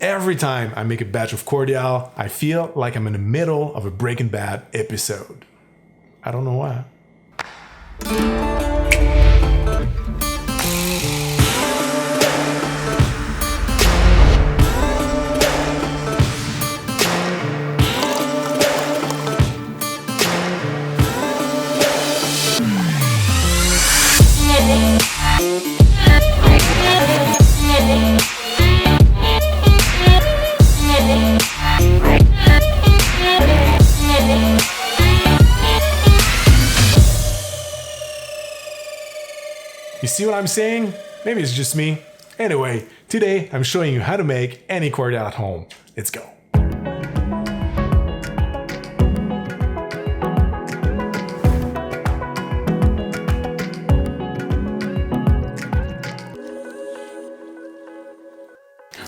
Every time I make a batch of Cordial, I feel like I'm in the middle of a Breaking Bad episode. I don't know why. You see what I'm saying? Maybe it's just me. Anyway, today I'm showing you how to make any Cordial at home. Let's go.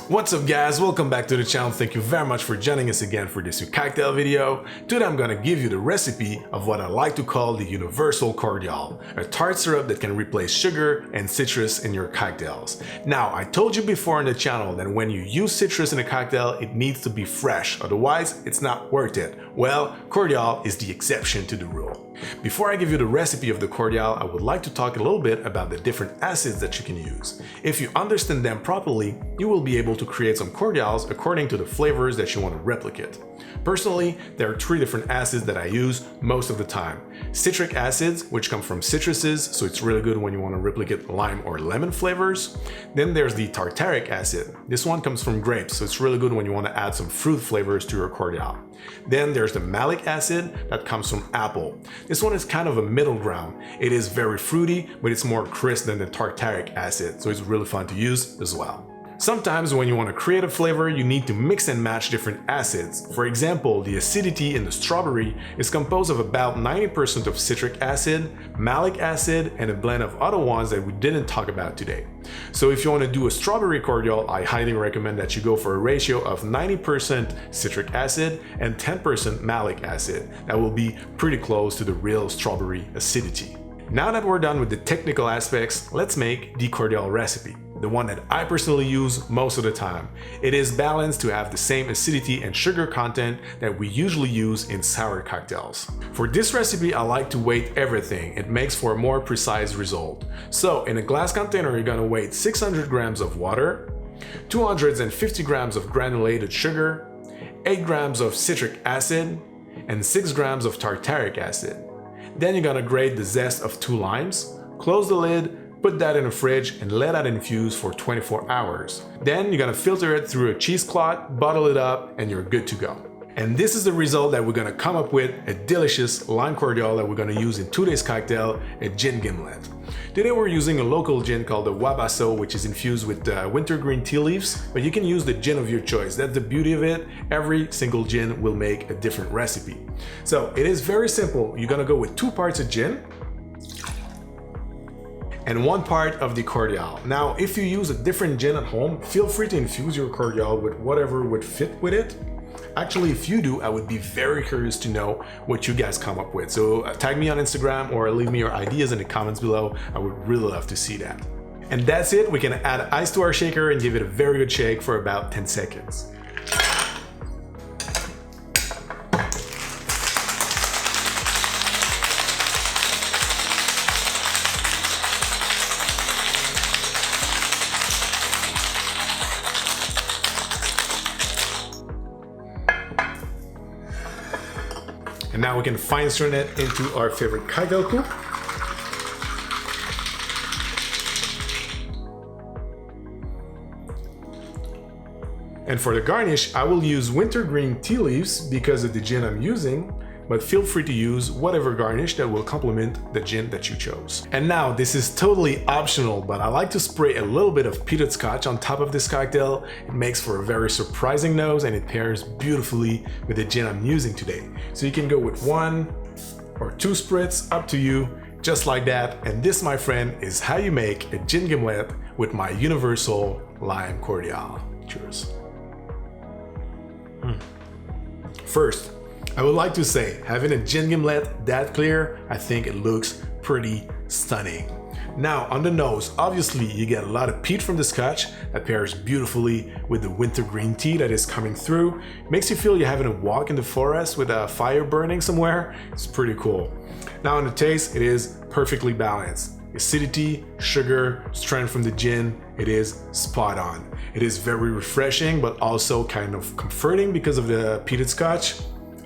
What's up guys, welcome back to the channel. Thank you very much for joining us again for this new cocktail video. Today I'm gonna give you the recipe of what I like to call the universal cordial, a tart syrup that can replace sugar and citrus in your cocktails. Now, I told you before on the channel that when you use citrus in a cocktail, it needs to be fresh, otherwise it's not worth it. Well, cordial is the exception to the rule. Before I give you the recipe of the cordial, I would like to talk a little bit about the different acids that you can use. If you understand them properly, you will be able to create some cordials according to the flavors that you want to replicate. Personally, there are 3 different acids that I use most of the time. Citric acids, which come from citruses, so it's really good when you want to replicate lime or lemon flavors. Then there's the tartaric acid. This one comes from grapes, so it's really good when you want to add some fruit flavors to your cordial. Then there's the malic acid that comes from apple. This one is kind of a middle ground. It is very fruity, but it's more crisp than the tartaric acid, so it's really fun to use as well. Sometimes when you want to create a flavor, you need to mix and match different acids. For example, the acidity in the strawberry is composed of about 90% of citric acid, malic acid, and a blend of other ones that we didn't talk about today. So if you want to do a strawberry cordial, I highly recommend that you go for a ratio of 90% citric acid and 10% malic acid. That will be pretty close to the real strawberry acidity. Now that we're done with the technical aspects, let's make the cordial recipe. The one that I personally use most of the time. It is balanced to have the same acidity and sugar content that we usually use in sour cocktails. For this recipe, I like to weight everything. It makes for a more precise result. So in a glass container, you're gonna weight 600 grams of water, 250 grams of granulated sugar, 8 grams of citric acid, and 6 grams of tartaric acid. Then you're gonna grate the zest of 2 limes, close the lid, put that in the fridge and let that infuse for 24 hours. Then you're gonna filter it through a cheesecloth, bottle it up, and you're good to go. And this is the result that we're gonna come up with, a delicious lime cordial that we're gonna use in today's cocktail, a Gin Gimlet. Today we're using a local gin called the Wabasso, which is infused with wintergreen tea leaves, but you can use the gin of your choice. That's the beauty of it. Every single gin will make a different recipe. So it is very simple. You're gonna go with 2 parts of gin, and 1 part of the cordial. Now, if you use a different gin at home, feel free to infuse your cordial with whatever would fit with it. Actually, if you do, I would be very curious to know what you guys come up with. So tag me on Instagram or leave me your ideas in the comments below. I would really love to see that. And that's it. We can add ice to our shaker and give it a very good shake for about 10 seconds. And now we can fine strain it into our favorite cocktail coupe. And for the garnish, I will use wintergreen tea leaves because of the gin I'm using, but feel free to use whatever garnish that will complement the gin that you chose. And now, this is totally optional, but I like to spray a little bit of peated scotch on top of this cocktail. It makes for a very surprising nose and it pairs beautifully with the gin I'm using today. So you can go with 1 or 2 spritz, up to you, just like that. And this, my friend, is how you make a Gin Gimlet with my universal lime cordial. Cheers. First, I would like to say, having a Gin Gimlet that clear, I think it looks pretty stunning. Now on the nose, obviously you get a lot of peat from the scotch that pairs beautifully with the wintergreen tea that is coming through. Makes you feel you're having a walk in the forest with a fire burning somewhere. It's pretty cool. Now on the taste, it is perfectly balanced. Acidity, sugar, strength from the gin, it is spot on. It is very refreshing, but also kind of comforting because of the peated scotch.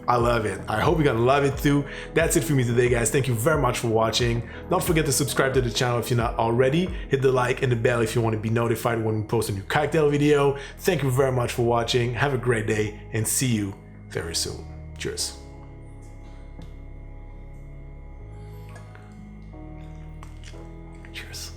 I love it. I hope you're gonna love it too. That's it for me today, guys. Thank you very much for watching. Don't forget to subscribe to the channel if you're not already. Hit the like and the bell if you want to be notified when we post a new cocktail video. Thank you very much for watching. Have a great day and see you very soon. Cheers. Cheers.